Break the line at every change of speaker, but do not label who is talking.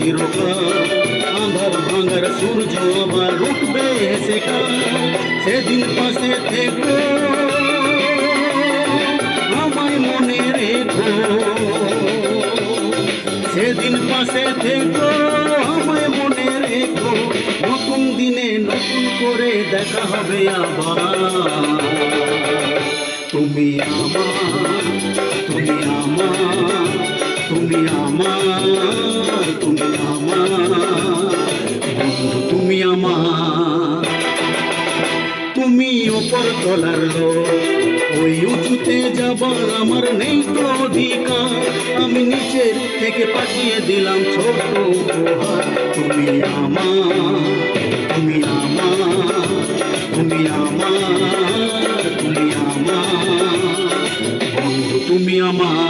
চিরকাল, আঁধার ভাঙার সূর্য আবার উঠবে সেকাল, সেদিন পাশে থেকো আমায় মনে রেখো, সেদিন পাশে থেকো আমায় মনে রেখো, নতুন দিনে নতুন করে দেখা হবে আবার। তুমি আমার, তুমি আমার, তুমি আমার, তুমি আমার বন্ধু, তুমি আমার। তুমি ওপর তলার লোক, ওই উঁচুতে যাবার আমার নেই তো অধিকার, আমি নিচের থেকে পাঠিয়ে দিলাম ছোট উপহার। তুমি আমার, তুমি আমার, তুমি আমার, তুমি আমার বন্ধু, তুমি আমার।